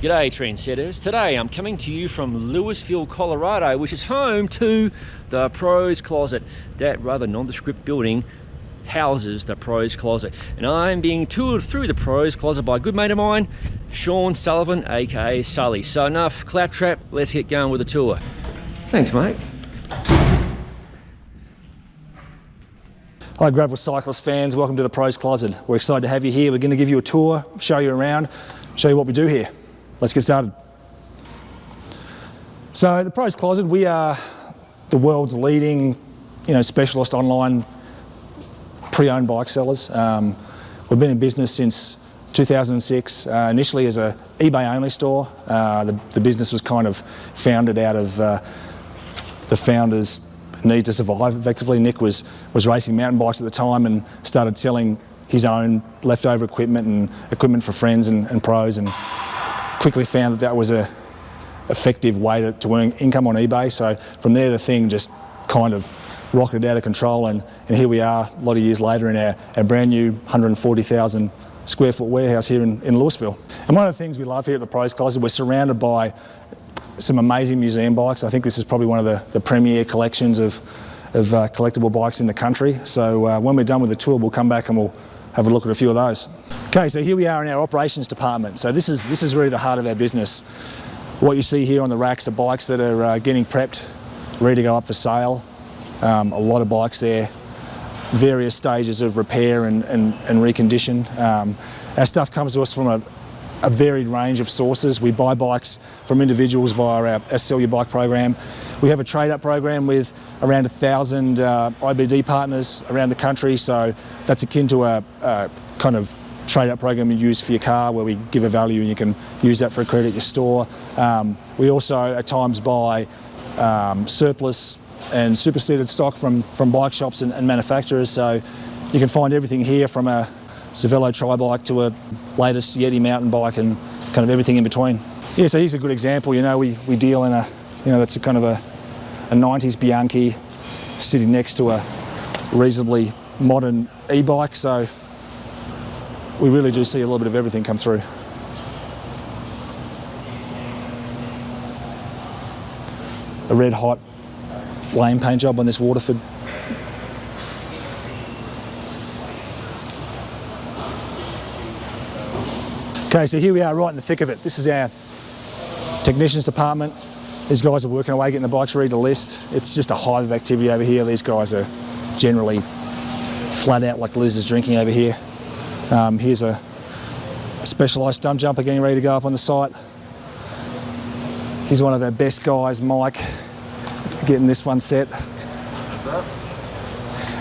G'day trendsetters. Today I'm coming to you from Louisville, Colorado, which is home to the Pros Closet. That rather nondescript building houses the Pros Closet. And I'm being toured through the Pros Closet by a good mate of mine, Sean Sullivan, aka Sully. So enough claptrap, let's get going with the tour. Thanks, mate. Hi Gravel Cyclist fans, welcome to the Pros Closet. We're excited to have you here. We're going to give you a tour, show you around, show you what we do here. Let's get started. So the Pros Closet, we are the world's leading, specialist online pre-owned bike sellers. We've been in business since 2006, initially as a eBay only store. The business was kind of founded out of the founders' need to survive effectively. Nick was racing mountain bikes at the time and started selling his own leftover equipment and equipment for friends and pros, and quickly found that was a effective way to earn income on eBay. So from there the thing just kind of rocketed out of control, and here we are a lot of years later in our brand new 140,000 square foot warehouse here in Louisville. And one of the things we love here at the Pros Closet, we're surrounded by some amazing museum bikes. I think this is probably one of the premier collections of collectible bikes in the country. So when we're done with the tour, we'll come back and we'll have a look at a few of those. Okay, so here we are in our operations department. So this is really the heart of our business. What you see here on the racks are bikes that are getting prepped, ready to go up for sale. A lot of bikes there, various stages of repair and recondition. Our stuff comes to us from a varied range of sources. We buy bikes from individuals via our Sell Your Bike program. We have a trade-up program with around 1,000 IBD partners around the country, so that's akin to a kind of trade-up program you use for your car, where we give a value and you can use that for a credit at your store. We also at times buy surplus and superseded stock from bike shops and manufacturers, so you can find everything here from a Cervelo tri-bike to a latest Yeti mountain bike and kind of everything in between. Yeah, so here's a good example. We deal in that's a kind of a 90s Bianchi sitting next to a reasonably modern e-bike, so we really do see a little bit of everything come through. A red hot flame paint job on this Waterford. Okay, so here we are right in the thick of it. This is our technicians department. These guys are working away, getting the bikes ready to list. It's just a hive of activity over here. These guys are generally flat out like lizards drinking over here. Here's a specialised stump jumper getting ready to go up on the site. Here's one of our best guys, Mike, getting this one set.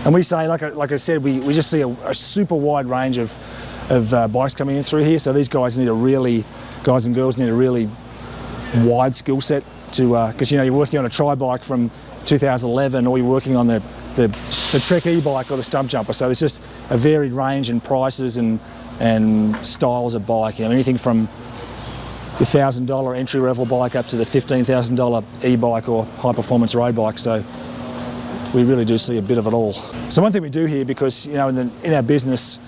And we say, like I said, we just see a super wide range of bikes coming in through here. So these guys and girls need a really wide skill set to, because you're working on a tri-bike from 2011, or you're working on the Trek e-bike or the stump jumper. So there's just a varied range in prices and styles of bike. Anything from the $1,000 entry-level bike up to the $15,000 e-bike or high-performance road bike. So we really do see a bit of it all. So one thing we do here, because in our business,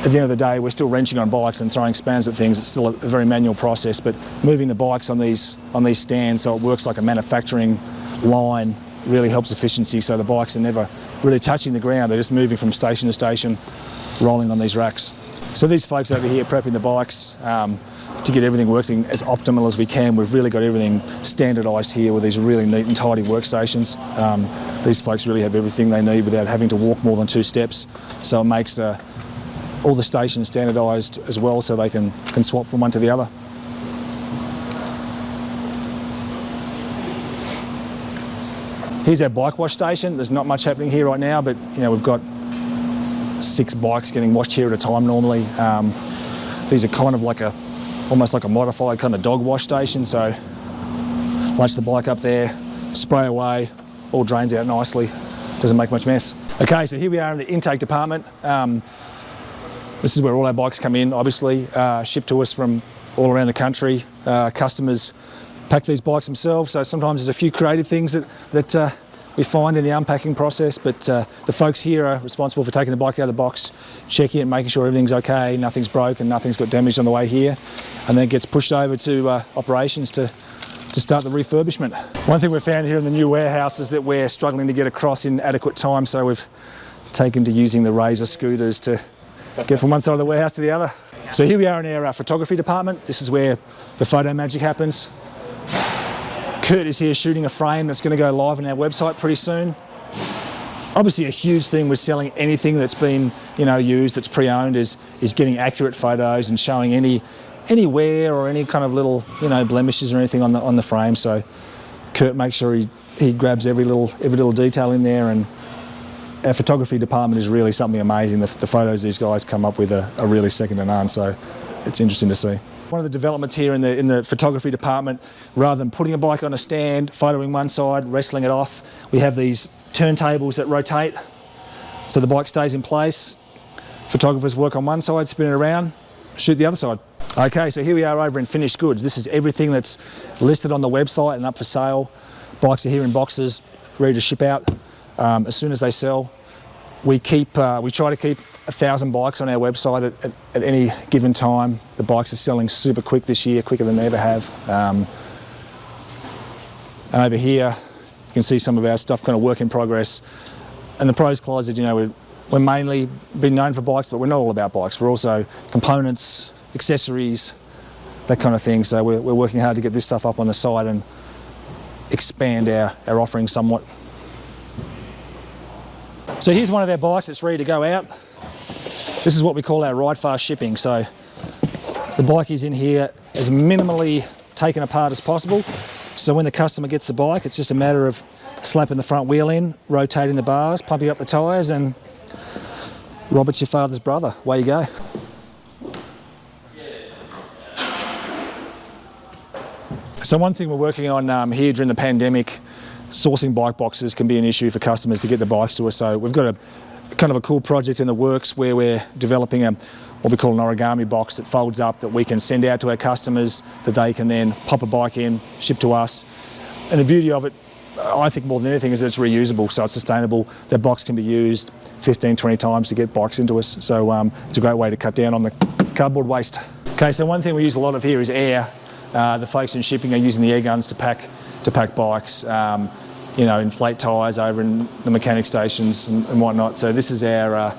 at the end of the day, we're still wrenching on bikes and throwing spans at things. It's still a very manual process, but moving the bikes on these stands so it works like a manufacturing line really helps efficiency. So the bikes are never really touching the ground. They're just moving from station to station, rolling on these racks. So these folks over here prepping the bikes to get everything working as optimal as we can. We've really got everything standardised here with these really neat and tidy workstations. These folks really have everything they need without having to walk more than 2 steps. So it makes all the stations standardised as well, so they can swap from one to the other. Here's our bike wash station. There's not much happening here right now, but we've got 6 bikes getting washed here at a time normally. These are kind of almost like a modified kind of dog wash station. So launch the bike up there, spray away, all drains out nicely, doesn't make much mess. Okay, so here we are in the intake department. This is where all our bikes come in, obviously, shipped to us from all around the country. Customers pack these bikes themselves, so sometimes there's a few creative things that we find in the unpacking process, but the folks here are responsible for taking the bike out of the box, checking it, making sure everything's okay, nothing's broken, nothing's got damaged on the way here, and then it gets pushed over to operations to start the refurbishment. One thing we've found here in the new warehouse is that we're struggling to get across in adequate time, so we've taken to using the razor scooters to get from one side of the warehouse to the other. So here we are in our photography department. This is where the photo magic happens. Kurt is here shooting a frame that's going to go live on our website pretty soon. Obviously a huge thing with selling anything that's been, used, that's pre-owned is getting accurate photos and showing any wear or any kind of little, blemishes or anything on the frame. So Kurt makes sure he grabs every little detail in there, and our photography department is really something amazing. The photos these guys come up with are really second to none, so it's interesting to see. One of the developments here in the photography department, rather than putting a bike on a stand, photoing one side, wrestling it off, we have these turntables that rotate so the bike stays in place. Photographers work on one side, spin it around, shoot the other side. Okay, so here we are over in finished goods. This is everything that's listed on the website and up for sale. Bikes are here in boxes, ready to ship out as soon as they sell. We try to keep 1,000 bikes on our website at any given time. The bikes are selling super quick this year, quicker than they ever have. And over here, you can see some of our stuff, kind of work in progress. And the Pros Closet, we're mainly been known for bikes, but we're not all about bikes. We're also components, accessories, that kind of thing. So we're working hard to get this stuff up on the site and expand our offering somewhat. So here's one of our bikes that's ready to go out. This is what we call our ride fast shipping. So the bike is in here as minimally taken apart as possible. So when the customer gets the bike, it's just a matter of slapping the front wheel in, rotating the bars, pumping up the tyres, and Robert's your father's brother. Away you go. So one thing we're working on here during the pandemic, sourcing bike boxes can be an issue for customers to get the bikes to us. So we've got a kind of a cool project in the works where we're developing what we call an origami box that folds up, that we can send out to our customers, that they can then pop a bike in, ship to us. And the beauty of it, I think more than anything, is that it's reusable, so it's sustainable. That box can be used 15, 20 times to get bikes into us. So it's a great way to cut down on the cardboard waste. Okay, so one thing we use a lot of here is air. The folks in shipping are using the air guns to pack bikes, inflate tyres over in the mechanic stations and whatnot. So this is our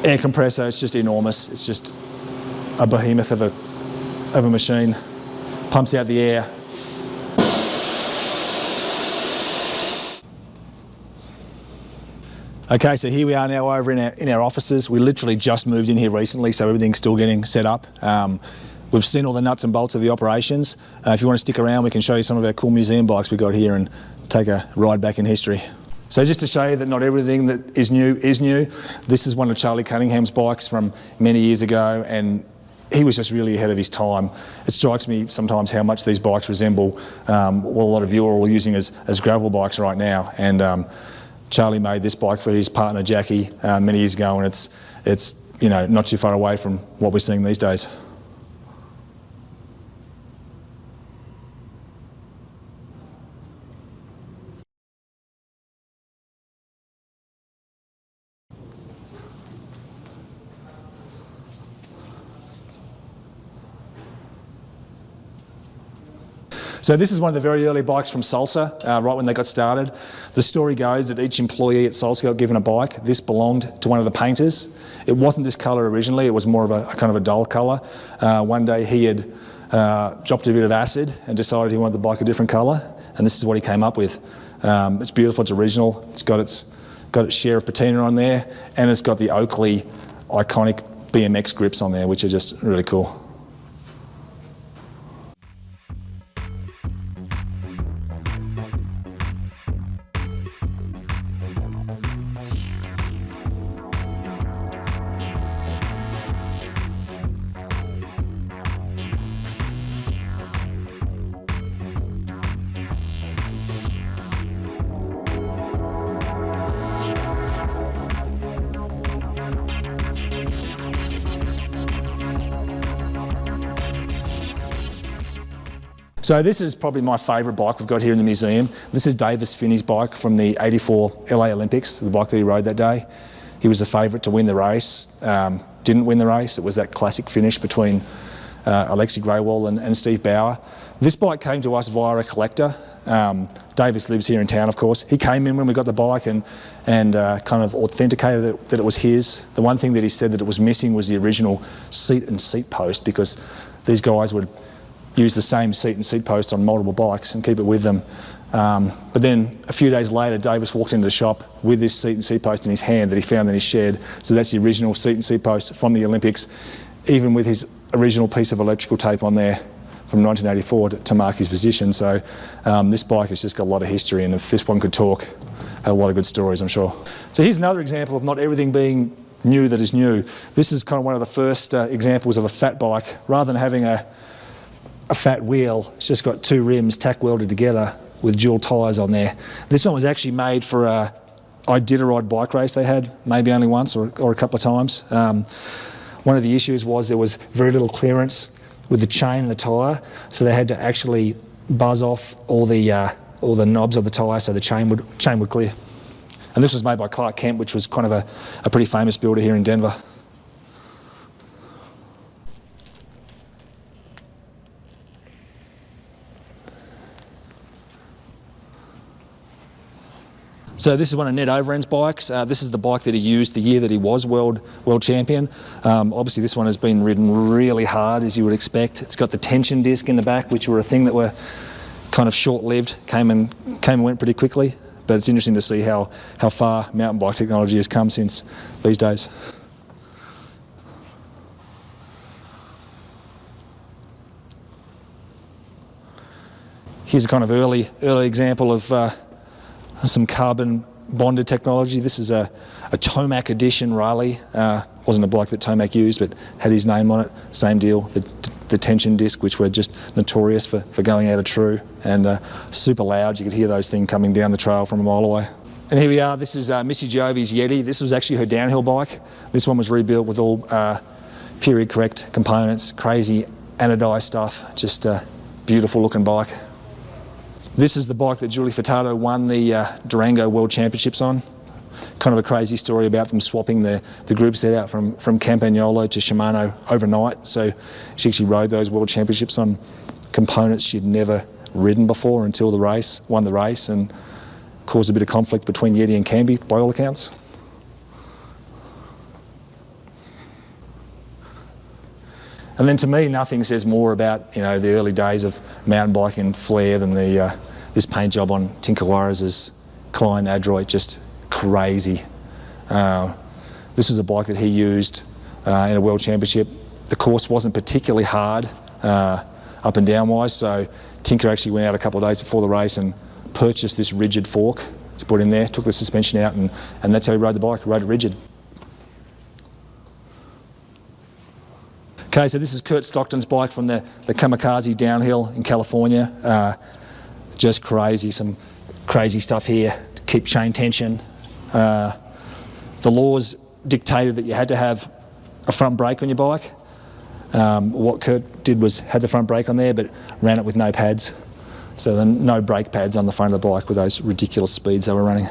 air compressor. It's just enormous. It's just a behemoth of a machine. Pumps out the air. Okay, so here we are now over in our offices. We literally just moved in here recently, so everything's still getting set up. We've seen all the nuts and bolts of the operations. If you want to stick around, we can show you some of our cool museum bikes we've got here and take a ride back in history. So just to show you that not everything that is new, this is one of Charlie Cunningham's bikes from many years ago, and he was just really ahead of his time. It strikes me sometimes how much these bikes resemble what a lot of you are all using as gravel bikes right now. And Charlie made this bike for his partner Jackie many years ago, and it's not too far away from what we're seeing these days. So this is one of the very early bikes from Salsa, right when they got started. The story goes that each employee at Salsa got given a bike. This belonged to one of the painters. It wasn't this colour originally, it was more of a kind of a dull colour. One day he had dropped a bit of acid and decided he wanted the bike a different colour, and this is what he came up with. It's beautiful, it's original, it's got its share of patina on there, and it's got the Oakley iconic BMX grips on there, which are just really cool. So this is probably my favourite bike we've got here in the museum. This is Davis Finney's bike from the '84 LA Olympics, the bike that he rode that day. He was the favourite to win the race, didn't win the race. It was that classic finish between Alexi Greywall and Steve Bauer. This bike came to us via a collector. Davis lives here in town, of course. He came in when we got the bike and kind of authenticated that it was his. The one thing that he said that it was missing was the original seat and seat post, because these guys would use the same seat and seat post on multiple bikes and keep it with them. But then a few days later, Davis walked into the shop with this seat and seat post in his hand that he found in his shed. So that's the original seat and seat post from the Olympics, even with his original piece of electrical tape on there from 1984 to mark his position. So this bike has just got a lot of history, and if this one could talk, had a lot of good stories, I'm sure. So here's another example of not everything being new that is new. This is kind of one of the first examples of a fat bike. Rather than having a fat wheel, it's just got two rims tack welded together with dual tyres on there. This one was actually made for a Iditarod bike race they had, maybe only once or a couple of times. One of the issues was there was very little clearance with the chain and the tyre, so they had to actually buzz off all the knobs of the tyre so the chain would clear. And this was made by Clark Kent, which was kind of a pretty famous builder here in Denver. So this is one of Ned Overend's bikes. This is the bike that he used the year that he was world champion. Obviously this one has been ridden really hard, as you would expect. It's got the tension disc in the back, which were a thing that were kind of short-lived, came and went pretty quickly. But it's interesting to see how far mountain bike technology has come since these days. Here's a kind of early example of some carbon bonded technology. This is a Tomac edition Raleigh. Wasn't a bike that Tomac used, but had his name on it. Same deal, the tension disc, which were just notorious for going out of true, and super loud. You could hear those things coming down the trail from a mile away. And here we are. This is Missy Jovie's Yeti. This was actually her downhill bike. This one was rebuilt with all period correct components, crazy anodized stuff, just a beautiful looking bike. This is the bike that Julie Furtado won the Durango World Championships on. Kind of a crazy story about them swapping the group set out from Campagnolo to Shimano overnight. So she actually rode those World Championships on components she'd never ridden before until the race, won the race, and caused a bit of conflict between Yeti and Camby, by all accounts. And then to me, nothing says more about the early days of mountain biking flair than this paint job on Tinker Juarez's Klein Adroit, just crazy. This is a bike that he used in a world championship. The course wasn't particularly hard up and down wise, so Tinker actually went out a couple of days before the race and purchased this rigid fork to put in there, took the suspension out, and that's how he rode the bike, rode it rigid. Okay, so this is Kurt Stockton's bike from the Kamikaze downhill in California. Just crazy, some crazy stuff here to keep chain tension. The laws dictated that you had to have a front brake on your bike. What Kurt did was had the front brake on there, but ran it with no pads. So there were no brake pads on the front of the bike with those ridiculous speeds they were running.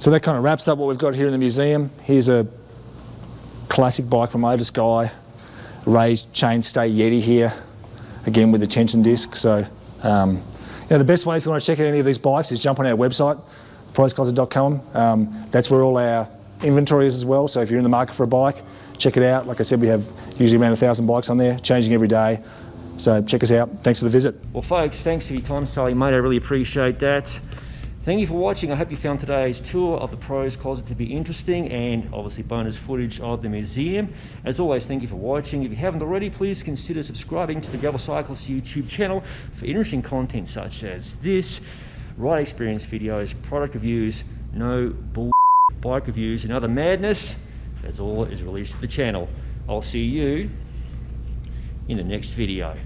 So that kind of wraps up what we've got here in the museum. Here's a classic bike from Otis Guy, raised chainstay Yeti here, again with the tension disc. So the best way if you want to check out any of these bikes is jump on our website, prosecloset.com. That's where all our inventory is as well. So if you're in the market for a bike, check it out. Like I said, we have usually around 1,000 bikes on there, changing every day. So check us out. Thanks for the visit. Well, folks, thanks for your time, Sally, mate. I really appreciate that. Thank you for watching. I hope you found today's tour of the Pros Closet to be interesting, and obviously bonus footage of the museum. As always, thank you for watching. If you haven't already, please consider subscribing to the Gravel Cyclist YouTube channel for interesting content such as this, ride experience videos, product reviews, no bull bike reviews and other madness. That's all is released to the channel. I'll see you in the next video.